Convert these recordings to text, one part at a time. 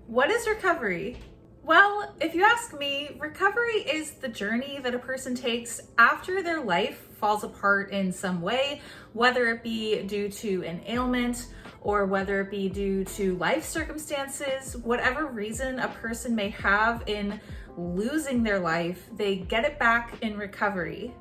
What is recovery? Well, if you ask me, recovery is the journey that a person takes after their life falls apart in some way, whether it be due to an ailment or whether it be due to life circumstances, whatever reason a person may have in losing their life, they get it back in recovery.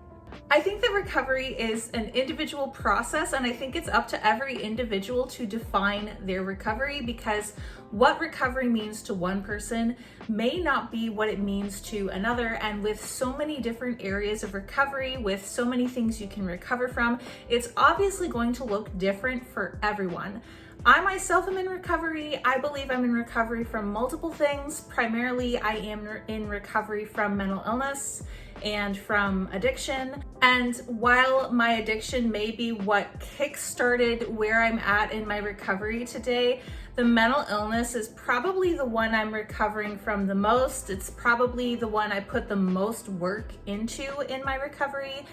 I think that recovery is an individual process, and I think it's up to every individual to define their recovery, because what recovery means to one person may not be what it means to another. And with so many different areas of recovery, with so many things you can recover from, it's obviously going to look different for everyone. I myself am in recovery. I believe I'm in recovery from multiple things. Primarily, I am in recovery from mental illness and from addiction. And while my addiction may be what kickstarted where I'm at in my recovery today, the mental illness is probably the one I'm recovering from the most. It's probably the one I put the most work into in my recovery.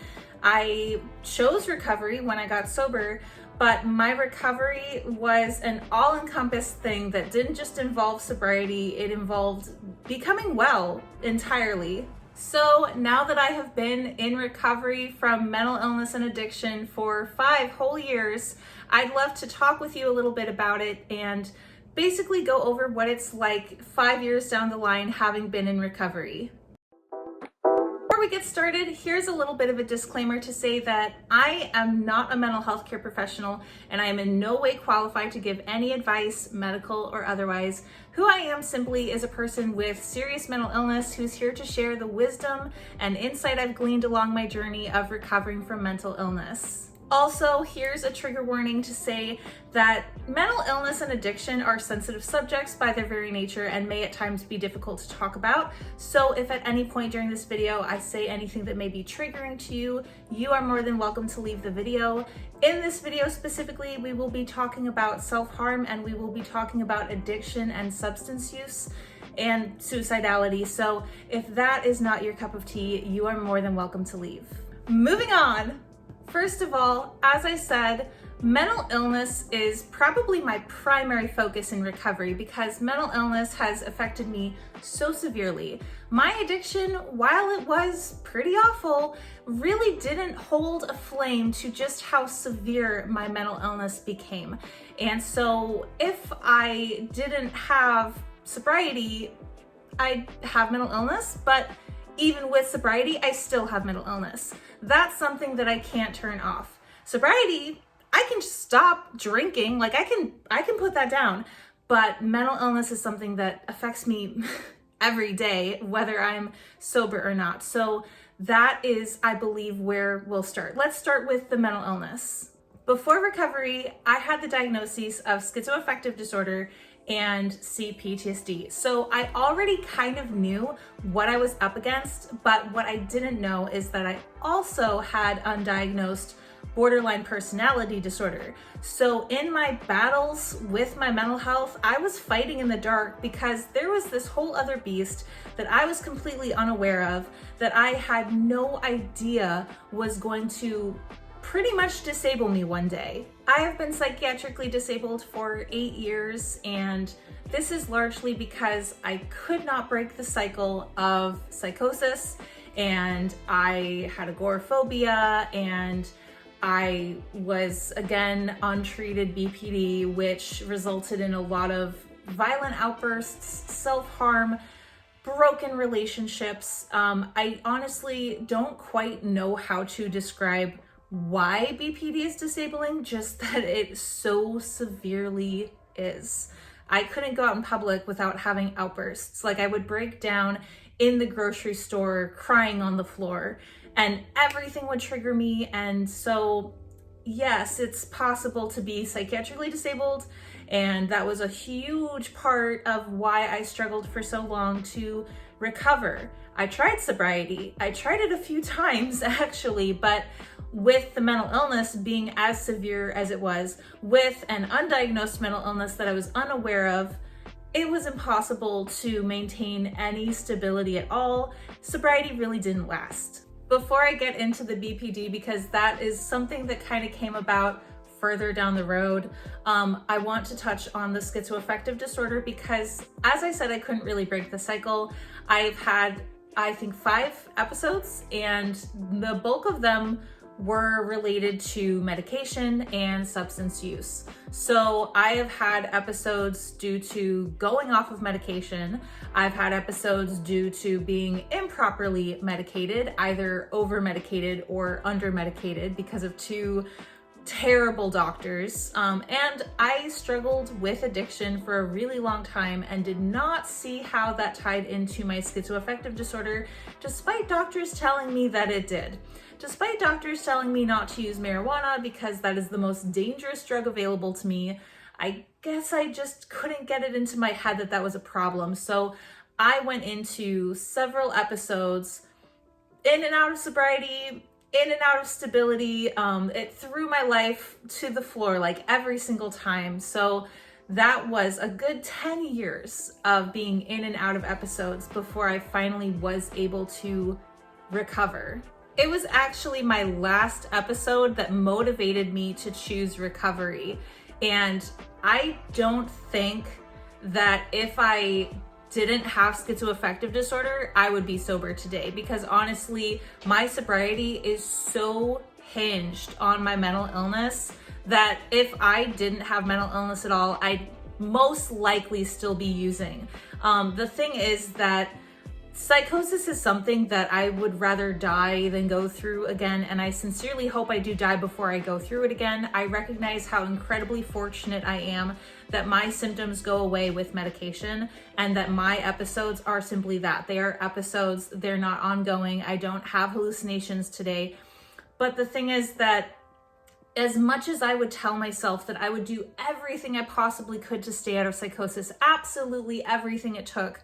I chose recovery when I got sober, but my recovery was an all-encompassing thing that didn't just involve sobriety, it involved becoming well entirely. So now that I have been in recovery from mental illness and addiction for 5 whole years, I'd love to talk with you a little bit about it and basically go over what it's like 5 years down the line having been in recovery. Before we get started, here's a little bit of a disclaimer to say that I am not a mental health care professional and I am in no way qualified to give any advice, medical or otherwise. Who I am simply is a person with serious mental illness who's here to share the wisdom and insight I've gleaned along my journey of recovering from mental illness. Also, here's a trigger warning to say that mental illness and addiction are sensitive subjects by their very nature and may at times be difficult to talk about. So if at any point during this video I say anything that may be triggering to you, you are more than welcome to leave the video. In this video specifically, we will be talking about self-harm and we will be talking about addiction and substance use and suicidality. So if that is not your cup of tea, you are more than welcome to leave. Moving on. First of all, as I said, mental illness is probably my primary focus in recovery because mental illness has affected me so severely. My addiction, while it was pretty awful, really didn't hold a flame to just how severe my mental illness became. And so if I didn't have sobriety, I'd have mental illness, but even with sobriety, I still have mental illness. That's something that I can't turn off. Sobriety, I can just stop drinking, like I can put that down, but mental illness is something that affects me every day, whether I'm sober or not. So that is, I believe, where we'll start. Let's start with the mental illness. Before recovery, I had the diagnosis of schizoaffective disorder and CPTSD. So I already kind of knew what I was up against, but what I didn't know is that I also had undiagnosed borderline personality disorder. So in my battles with my mental health, I was fighting in the dark because there was this whole other beast that I was completely unaware of, that I had no idea was going to pretty much disable me one day. I have been psychiatrically disabled for 8 years, and this is largely because I could not break the cycle of psychosis, and I had agoraphobia, and I was again untreated BPD, which resulted in a lot of violent outbursts, self-harm, broken relationships. I honestly don't quite know how to describe why BPD is disabling, just that it so severely is. I couldn't go out in public without having outbursts. Like I would break down in the grocery store crying on the floor and everything would trigger me. And so yes, it's possible to be psychiatrically disabled, and that was a huge part of why I struggled for so long to recover. I tried sobriety. I tried it a few times actually, but with the mental illness being as severe as it was, with an undiagnosed mental illness that I was unaware of, it was impossible to maintain any stability at all. Sobriety really didn't last. Before I get into the BPD, because that is something that kind of came about further down the road, I want to touch on the schizoaffective disorder because, as I said, I couldn't really break the cycle. I've had, I think, 5 episodes, and the bulk of them were related to medication and substance use. So I have had episodes due to going off of medication. I've had episodes due to being improperly medicated, either over medicated or under medicated because of 2 terrible doctors. And I struggled with addiction for a really long time and did not see how that tied into my schizoaffective disorder, despite doctors telling me that it did. Despite doctors telling me not to use marijuana because that is the most dangerous drug available to me, I guess I just couldn't get it into my head that that was a problem. So I went into several episodes in and out of sobriety, in and out of stability. It threw my life to the floor like every single time. So that was a good 10 years of being in and out of episodes before I finally was able to recover. It was actually my last episode that motivated me to choose recovery. And I don't think that if I didn't have schizoaffective disorder, I would be sober today, because honestly, my sobriety is so hinged on my mental illness that if I didn't have mental illness at all, I'd most likely still be using. The thing is that psychosis is something that I would rather die than go through again, and I sincerely hope I do die before I go through it again. I recognize how incredibly fortunate I am that my symptoms go away with medication, and that my episodes are simply that. They are episodes, they're not ongoing. I don't have hallucinations today. But the thing is that as much as I would tell myself that I would do everything I possibly could to stay out of psychosis, absolutely everything it took,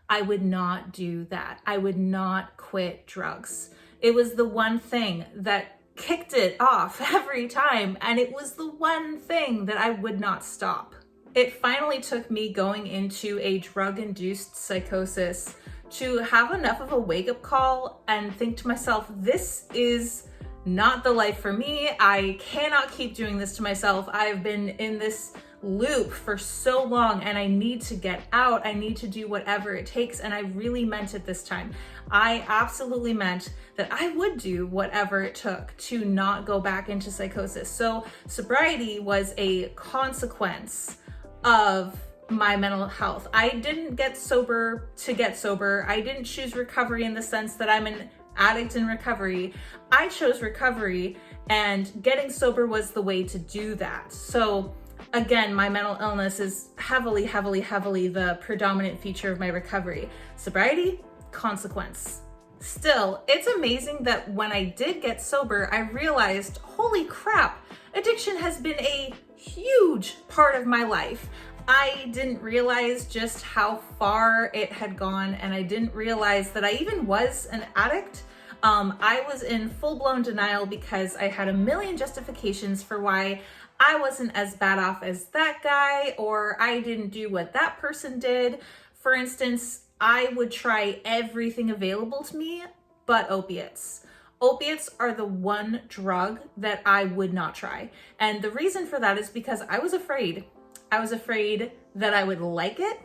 I would not do that. I would not quit drugs. It was the one thing that kicked it off every time, and it was the one thing that I would not stop. It finally took me going into a drug-induced psychosis to have enough of a wake-up call and think to myself, this is not the life for me. I cannot keep doing this to myself. I've been in this loop for so long and I need to get out. I need to do whatever it takes. And I really meant it this time. I absolutely meant that I would do whatever it took to not go back into psychosis. So sobriety was a consequence of my mental health. I didn't get sober to get sober. I didn't choose recovery in the sense that I'm an addict in recovery. I chose recovery, and getting sober was the way to do that. So again, my mental illness is heavily the predominant feature of my recovery. Sobriety, consequence. Still, it's amazing that when I did get sober, I realized, holy crap, addiction has been a huge part of my life. I didn't realize just how far it had gone, and I didn't realize that I even was an addict. I was in full-blown denial because I had a million justifications for why I wasn't as bad off as that guy, or I didn't do what that person did. For instance, I would try everything available to me but opiates. Opiates are the one drug that I would not try. And the reason for that is because I was afraid. I was afraid that I would like it.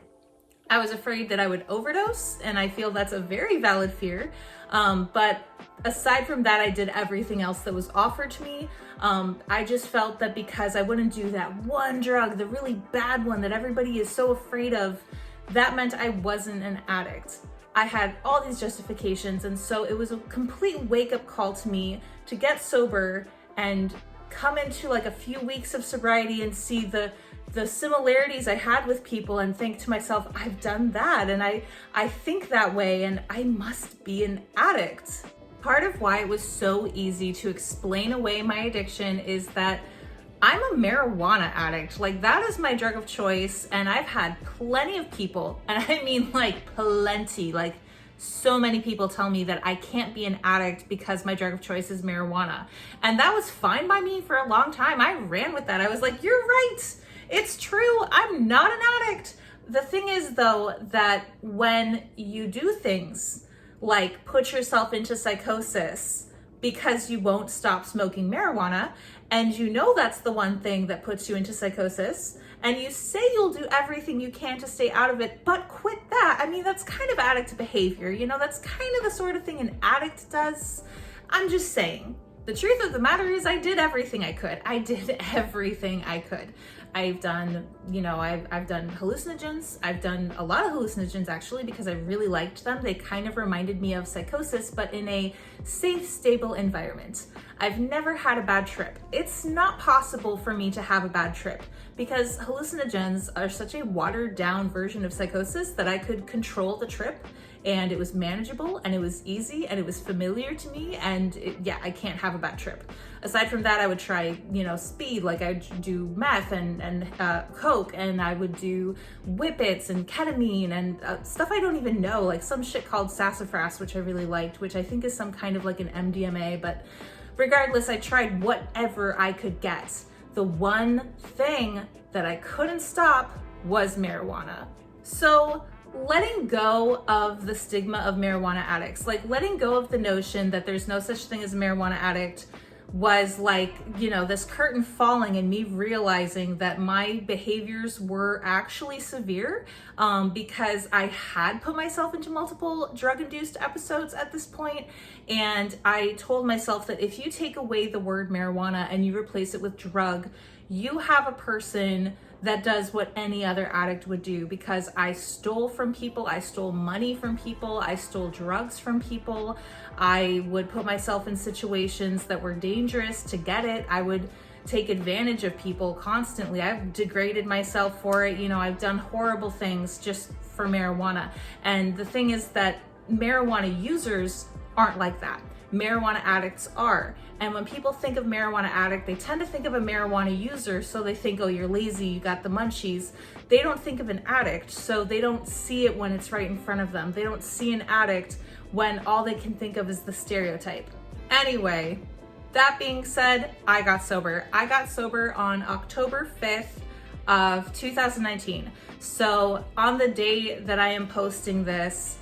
I was afraid that I would overdose, and I feel that's a very valid fear. But aside from that, I did everything else that was offered to me. I just felt that because I wouldn't do that one drug, the really bad one that everybody is so afraid of, that meant I wasn't an addict. I had all these justifications, and so it was a complete wake-up call to me to get sober and come into like a few weeks of sobriety and see the similarities I had with people and think to myself, I've done that, and I think that way, and I must be an addict. Part of why it was so easy to explain away my addiction is that I'm a marijuana addict. Like, that is my drug of choice, and I've had plenty of people, and I mean like plenty, like so many people tell me that I can't be an addict because my drug of choice is marijuana. And that was fine by me for a long time. I ran with that. I was like, you're right. It's true. I'm not an addict. The thing is, though, that when you do things like put yourself into psychosis because you won't stop smoking marijuana, and you know that's the one thing that puts you into psychosis, and you say you'll do everything you can to stay out of it, but quit that. I mean, that's kind of addict behavior. That's kind of the sort of thing an addict does. I'm just saying. The truth of the matter is I did everything I could. I did everything I could. I've done, I've done hallucinogens. I've done a lot of hallucinogens actually because I really liked them. They kind of reminded me of psychosis, but in a safe, stable environment. I've never had a bad trip. It's not possible for me to have a bad trip because hallucinogens are such a watered down version of psychosis that I could control the trip, and it was manageable and it was easy and it was familiar to me, and I can't have a bad trip. Aside from that, I would try, speed, like I'd do meth and coke, and I would do whippets and ketamine and stuff I don't even know, like some shit called sassafras, which I really liked, which I think is some kind of like an MDMA, but regardless, I tried whatever I could get. The one thing that I couldn't stop was marijuana. So letting go of the stigma of marijuana addicts, like letting go of the notion that there's no such thing as a marijuana addict, was like, this curtain falling and me realizing that my behaviors were actually severe because I had put myself into multiple drug-induced episodes at this point. And I told myself that if you take away the word marijuana and you replace it with drug, you have a person that does what any other addict would do, because I stole from people, I stole money from people, I stole drugs from people. I would put myself in situations that were dangerous to get it. I would take advantage of people constantly. I've degraded myself for it. I've done horrible things just for marijuana. And the thing is that marijuana users aren't like that. Marijuana addicts are. And when people think of marijuana addict, they tend to think of a marijuana user. So they think, oh, you're lazy, you got the munchies. They don't think of an addict. So they don't see it when it's right in front of them. They don't see an addict when all they can think of is the stereotype. Anyway, that being said, I got sober. I got sober on October 5th of 2019. So on the day that I am posting this,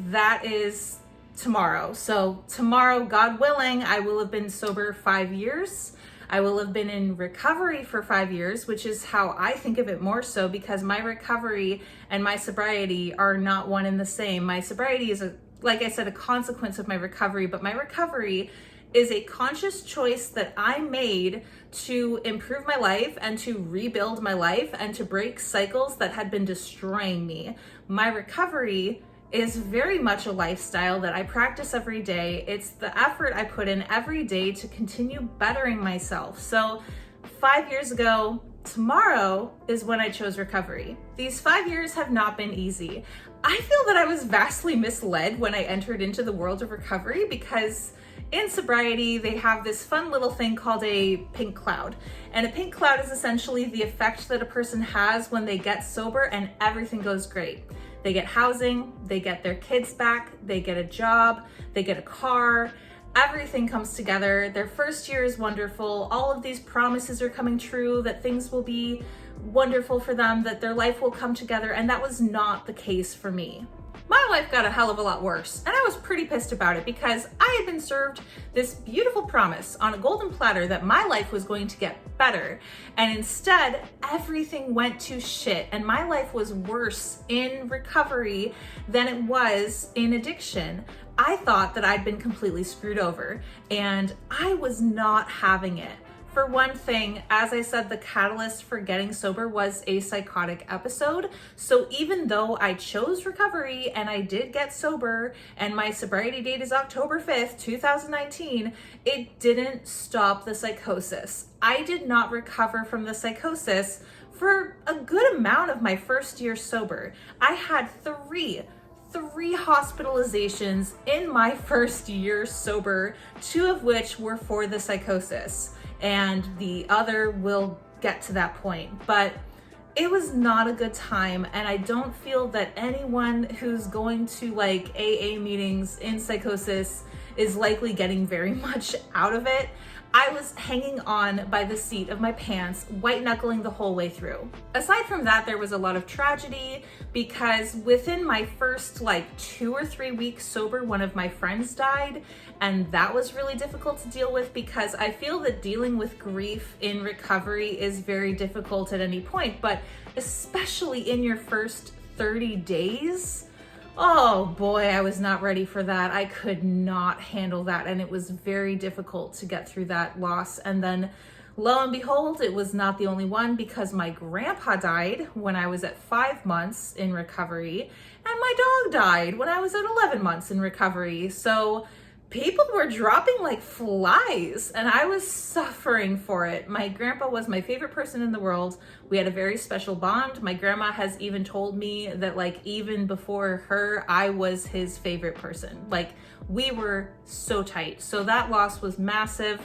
that is tomorrow. So tomorrow, God willing, I will have been sober 5 years. I will have been in recovery for 5 years, which is how I think of it more so, because my recovery and my sobriety are not one and the same. My sobriety is, like I said, a consequence of my recovery, but my recovery is a conscious choice that I made to improve my life and to rebuild my life and to break cycles that had been destroying me. My recovery is very much a lifestyle that I practice every day. It's the effort I put in every day to continue bettering myself. So 5 years ago, tomorrow is when I chose recovery. These 5 years have not been easy. I feel that I was vastly misled when I entered into the world of recovery, because in sobriety, they have this fun little thing called a pink cloud. And a pink cloud is essentially the effect that a person has when they get sober and everything goes great. They get housing, they get their kids back, they get a job, they get a car, everything comes together. Their first year is wonderful. All of these promises are coming true, that things will be wonderful for them, that their life will come together. And that was not the case for me. My life got a hell of a lot worse, and I was pretty pissed about it, because I had been served this beautiful promise on a golden platter that my life was going to get better, and instead everything went to shit, and my life was worse in recovery than it was in addiction. I thought that I'd been completely screwed over, and I was not having it. For one thing, as I said, the catalyst for getting sober was a psychotic episode. So even though I chose recovery and I did get sober, and my sobriety date is October 5th, 2019, it didn't stop the psychosis. I did not recover from the psychosis for a good amount of my first year sober. I had three hospitalizations in my first year sober, 2 of which were for the psychosis, and the other will get to that point. But it was not a good time, and I don't feel that anyone who's going to like AA meetings in psychosis is likely getting very much out of it. I was hanging on by the seat of my pants, white knuckling the whole way through. Aside from that, there was a lot of tragedy because within my first like 2 or 3 weeks sober, one of my friends died. And that was really difficult to deal with because I feel that dealing with grief in recovery is very difficult at any point, but especially in your first 30 days, oh boy, I was not ready for that. I could not handle that. And it was very difficult to get through that loss. And then lo and behold, it was not the only one because my grandpa died when I was at 5 months in recovery. And my dog died when I was at 11 months in recovery. So people were dropping like flies and I was suffering for it. My grandpa was my favorite person in the world. We had a very special bond. My grandma has even told me that like even before her, I was his favorite person. Like we were so tight. So that loss was massive.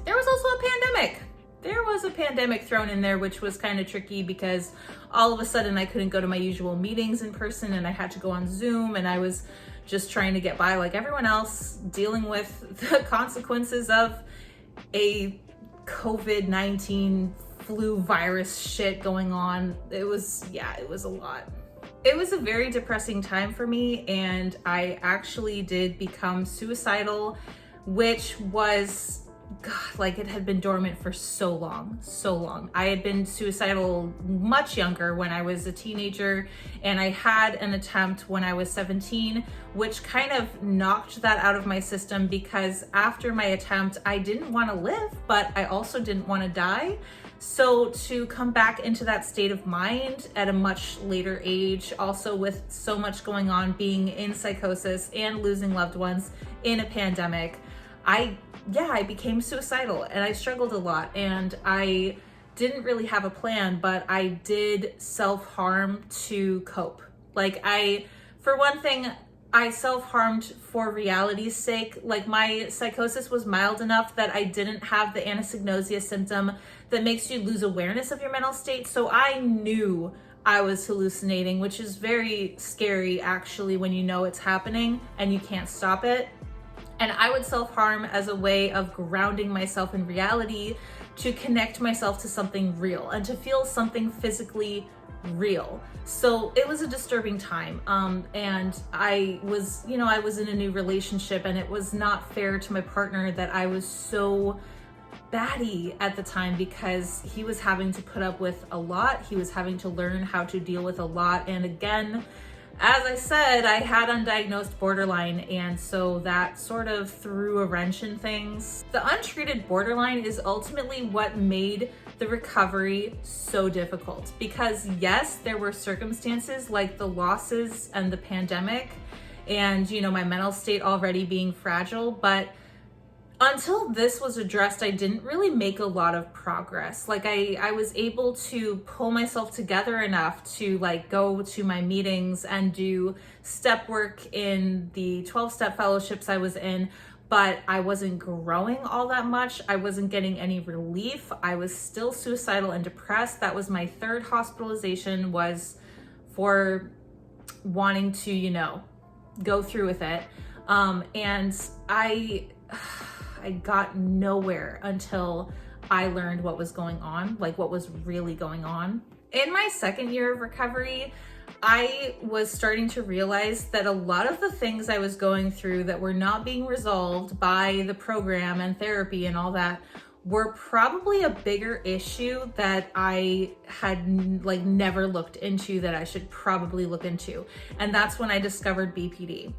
There was also a pandemic. There was a pandemic thrown in there, which was kind of tricky because all of a sudden I couldn't go to my usual meetings in person and I had to go on Zoom, and I was just trying to get by like everyone else, dealing with the consequences of a COVID-19 flu virus shit going on. It was a lot. It was a very depressing time for me, and I actually did become suicidal, which was, God, like it had been dormant for so long. I had been suicidal much younger when I was a teenager, and I had an attempt when I was 17, which kind of knocked that out of my system because after my attempt, I didn't want to live, but I also didn't want to die. So to come back into that state of mind at a much later age, also with so much going on, being in psychosis and losing loved ones in a pandemic, I became suicidal and I struggled a lot, and I didn't really have a plan, but I did self-harm to cope. Like for one thing, I self-harmed for reality's sake. Like my psychosis was mild enough that I didn't have the anosognosia symptom that makes you lose awareness of your mental state. So I knew I was hallucinating, which is very scary actually when you know it's happening and you can't stop it. And I would self-harm as a way of grounding myself in reality, to connect myself to something real and to feel something physically real. So it was a disturbing time. And I was in a new relationship, and it was not fair to my partner that I was so batty at the time because he was having to put up with a lot. He was having to learn how to deal with a lot. And again, as I said, I had undiagnosed borderline, and so that sort of threw a wrench in things. The untreated borderline is ultimately what made the recovery so difficult because yes, there were circumstances like the losses and the pandemic and, my mental state already being fragile, but until this was addressed, I didn't really make a lot of progress. Like I was able to pull myself together enough to like go to my meetings and do step work in the 12-step fellowships I was in, but I wasn't growing all that much. I wasn't getting any relief. I was still suicidal and depressed. That was my third hospitalization, was for wanting to, go through with it. And I got nowhere until I learned what was going on, like what was really going on. In my second year of recovery, I was starting to realize that a lot of the things I was going through that were not being resolved by the program and therapy and all that were probably a bigger issue that I had like never looked into, that I should probably look into. And that's when I discovered BPD.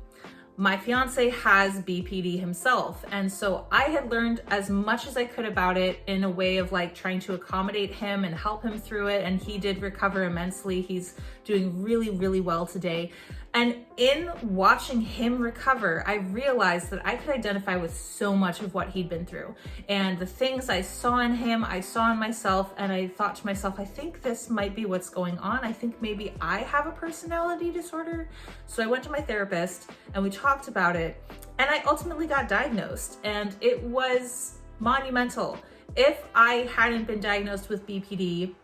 My fiance has BPD himself, and so I had learned as much as I could about it in a way of like trying to accommodate him and help him through it, and he did recover immensely. He's doing really, really well today. And in watching him recover, I realized that I could identify with so much of what he'd been through. And the things I saw in him, I saw in myself, and I thought to myself, I think this might be what's going on. I think maybe I have a personality disorder. So I went to my therapist and we talked about it, and I ultimately got diagnosed, and it was monumental. If I hadn't been diagnosed with BPD,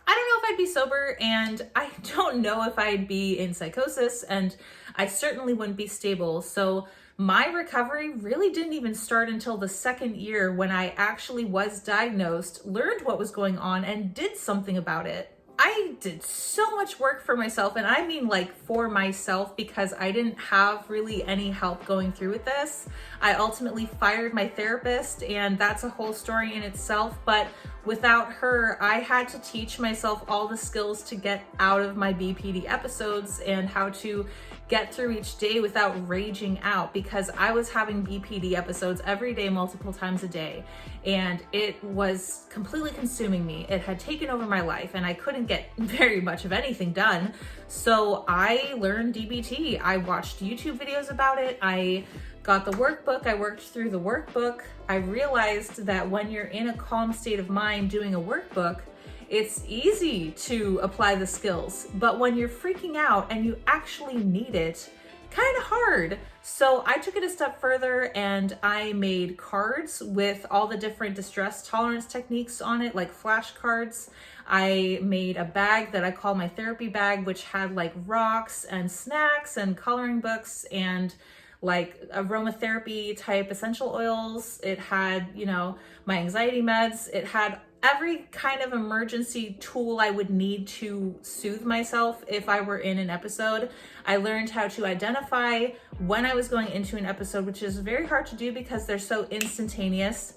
I don't know if I'd be sober, and I don't know if I'd be in psychosis, and I certainly wouldn't be stable. So my recovery really didn't even start until the second year, when I actually was diagnosed, learned what was going on, and did something about it. I did so much work for myself, and I mean like for myself, because I didn't have really any help going through with this. I ultimately fired my therapist, and that's a whole story in itself, but without her, I had to teach myself all the skills to get out of my BPD episodes and how to get through each day without raging out, because I was having BPD episodes every day, multiple times a day, and it was completely consuming me. It had taken over my life, and I couldn't get very much of anything done. So I learned DBT. I watched YouTube videos about it. I got the workbook. I worked through the workbook. I realized that when you're in a calm state of mind doing a workbook, it's easy to apply the skills, but when you're freaking out and you actually need it, kind of hard. So I took it a step further, and I made cards with all the different distress tolerance techniques on it, like flashcards. I made a bag that I call my therapy bag, which had like rocks and snacks and coloring books and like aromatherapy type essential oils. It had, you know, my anxiety meds. It had every kind of emergency tool I would need to soothe myself if I were in an episode. I learned how to identify when I was going into an episode, which is very hard to do because they're so instantaneous.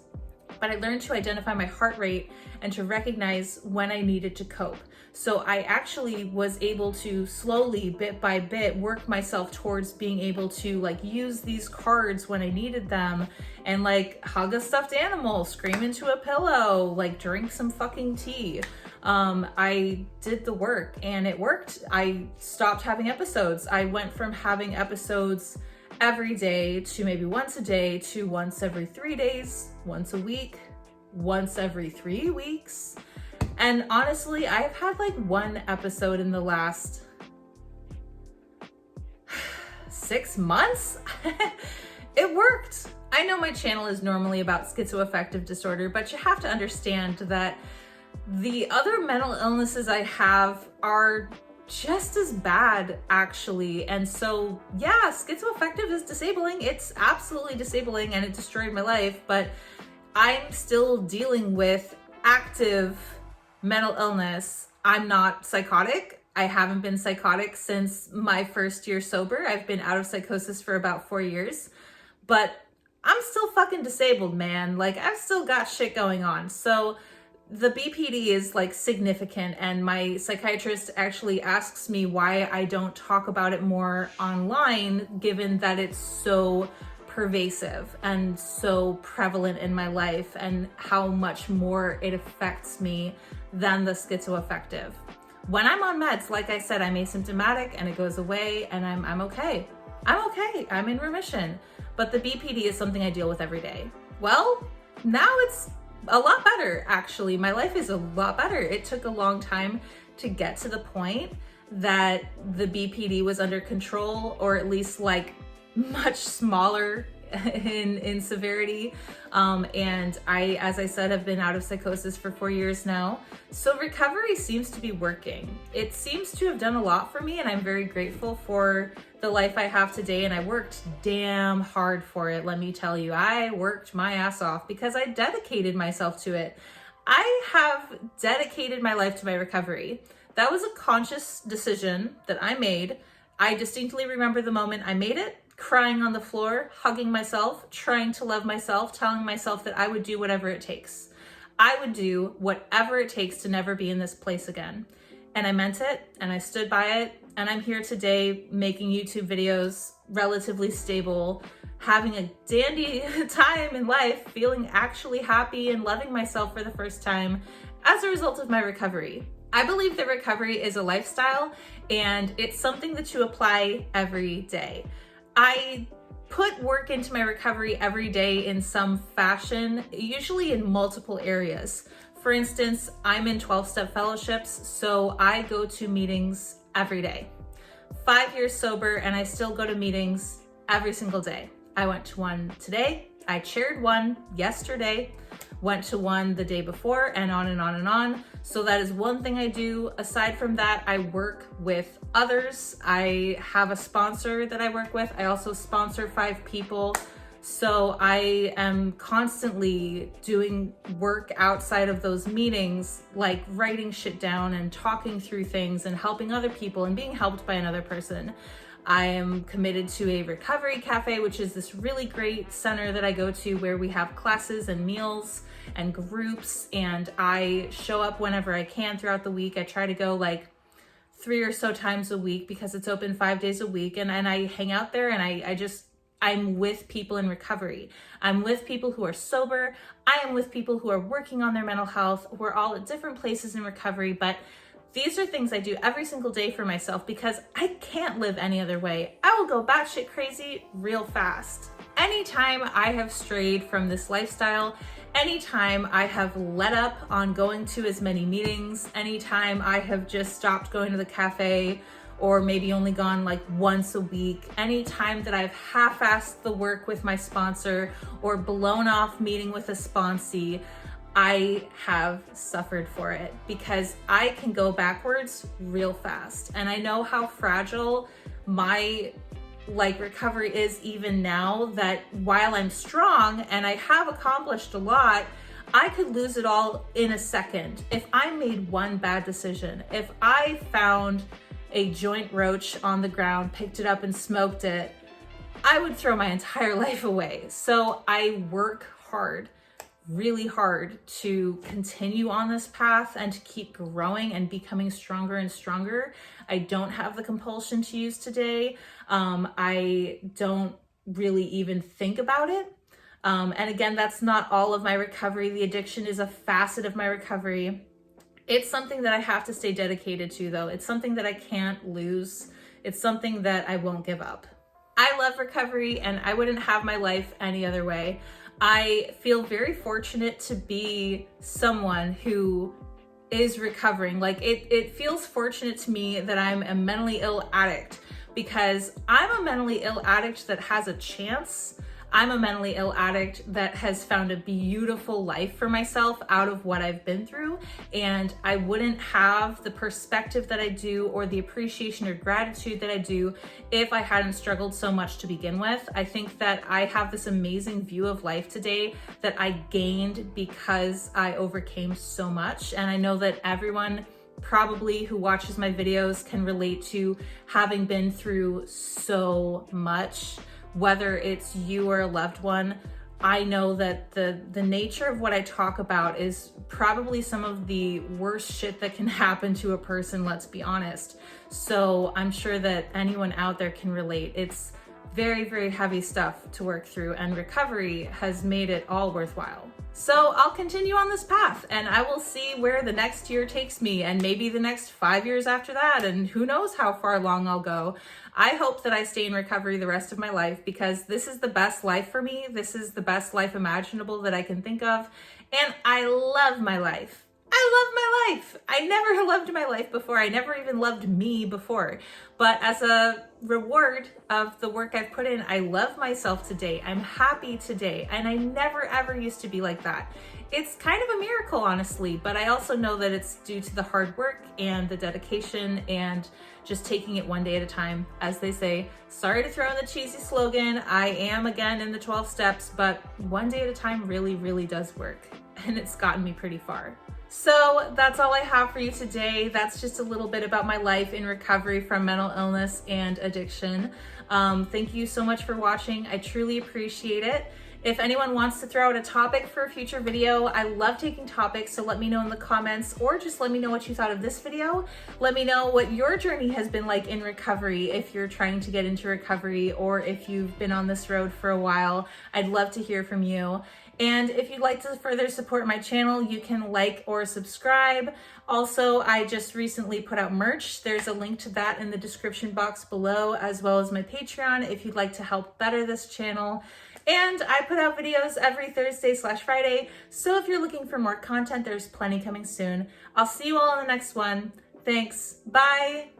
But I learned to identify my heart rate and to recognize when I needed to cope. So I actually was able to slowly, bit by bit, work myself towards being able to like use these cards when I needed them, and like hug a stuffed animal, scream into a pillow, like drink some fucking tea. I did the work, and it worked. I stopped having episodes. I went from having episodes every day to maybe once a day to once every 3 days, once a week, once every 3 weeks. And honestly, I've had like one episode in the last 6 months. It worked. I know my channel is normally about schizoaffective disorder, but you have to understand that the other mental illnesses I have are just as bad, actually. And so yeah, schizoaffective is disabling. It's absolutely disabling, and it destroyed my life, but I'm still dealing with active mental illness. I'm not psychotic. I haven't been psychotic since my first year sober. I've been out of psychosis for about 4 years, but I'm still fucking disabled, man. Like, I've still got shit going on. So the BPD is like significant, and my psychiatrist actually asks me why I don't talk about it more online, given that it's so pervasive and so prevalent in my life, and how much more it affects me than the schizoaffective. When I'm on meds, like I said, I'm asymptomatic and it goes away, and I'm okay. I'm okay. I'm in remission. But the BPD is something I deal with every day. Well, now it's a lot better, actually. My life is a lot better. It took a long time to get to the point that the BPD was under control, or at least like much smaller in severity. And I, as I said, have been out of psychosis for 4 years now. So recovery seems to be working. It seems to have done a lot for me, and I'm very grateful for the life I have today. And I worked damn hard for it. Let me tell you, I worked my ass off because I dedicated myself to it. I have dedicated my life to my recovery. That was a conscious decision that I made. I distinctly remember the moment I made it, crying on the floor, hugging myself, trying to love myself, telling myself that I would do whatever it takes. I would do whatever it takes to never be in this place again. And I meant it, and I stood by it, and I'm here today making YouTube videos, relatively stable, having a dandy time in life, feeling actually happy and loving myself for the first time as a result of my recovery. I believe that recovery is a lifestyle, and it's something that you apply every day. I put work into my recovery every day in some fashion, usually in multiple areas. For instance, I'm in 12-step fellowships, so I go to meetings every day. 5 years sober, and I still go to meetings every single day. I went to one today, I chaired one yesterday, went to one the day before, and on and on and on. So that is one thing I do. Aside from that, I work with others. I have a sponsor that I work with. I also sponsor 5 people. So I am constantly doing work outside of those meetings, like writing shit down and talking through things and helping other people and being helped by another person. I am committed to a recovery cafe, which is this really great center that I go to where we have classes and meals and groups, and I show up whenever I can throughout the week. I try to go like 3 or so times a week because it's open 5 days a week, and I hang out there, and I'm with people in recovery. I'm with people who are sober. I am with people who are working on their mental health. We're all at different places in recovery, but these are things I do every single day for myself because I can't live any other way. I will go batshit crazy real fast. Anytime I have strayed from this lifestyle, anytime I have let up on going to as many meetings, anytime I have just stopped going to the cafe or maybe only gone like once a week, anytime that I've half-assed the work with my sponsor or blown off meeting with a sponsee, I have suffered for it because I can go backwards real fast. And I know how fragile my recovery is even now, that while I'm strong and I have accomplished a lot, I could lose it all in a second. If I made one bad decision, if I found a joint roach on the ground, picked it up and smoked it, I would throw my entire life away. So I work hard, really hard, to continue on this path and to keep growing and becoming stronger and stronger. I don't have the compulsion to use today. I don't really even think about it. And again, that's not all of my recovery. The addiction is a facet of my recovery. It's something that I have to stay dedicated to, though. It's something that I can't lose. It's something that I won't give up. I love recovery, and I wouldn't have my life any other way. I feel very fortunate to be someone who is recovering. Like it feels fortunate to me that I'm a mentally ill addict, because I'm a mentally ill addict that has a chance. I'm a mentally ill addict that has found a beautiful life for myself out of what I've been through. And I wouldn't have the perspective that I do or the appreciation or gratitude that I do if I hadn't struggled so much to begin with. I think that I have this amazing view of life today that I gained because I overcame so much. And I know that everyone probably who watches my videos can relate to having been through so much. Whether it's you or a loved one, I know that the nature of what I talk about is probably some of the worst shit that can happen to a person, let's be honest. So I'm sure that anyone out there can relate. It's very, very heavy stuff to work through, and recovery has made it all worthwhile. So I'll continue on this path, and I will see where the next year takes me, and maybe the next 5 years after that, and who knows how far along I'll go. I hope that I stay in recovery the rest of my life, because this is the best life for me. This is the best life imaginable that I can think of, and I love my life. I love my life. I never loved my life before. I never even loved me before. But as a reward of the work I've put in, I love myself today. I'm happy today. And I never ever used to be like that. It's kind of a miracle, honestly, but I also know that it's due to the hard work and the dedication and just taking it one day at a time. As they say, sorry to throw in the cheesy slogan, I am again in the 12 steps, but one day at a time really, really does work. And it's gotten me pretty far. So that's all I have for you today. That's just a little bit about my life in recovery from mental illness and addiction. Thank you so much for watching. I truly appreciate it. If anyone wants to throw out a topic for a future video, I love taking topics, so let me know in the comments, or just let me know what you thought of this video. Let me know what your journey has been like in recovery, if you're trying to get into recovery, or if you've been on this road for a while. I'd love to hear from you. And if you'd like to further support my channel, you can like or subscribe. Also, I just recently put out merch. There's a link to that in the description box below, as well as my Patreon if you'd like to help better this channel. And I put out videos every Thursday/Friday, so if you're looking for more content, there's plenty coming soon. I'll see you all in the next one. Thanks. Bye.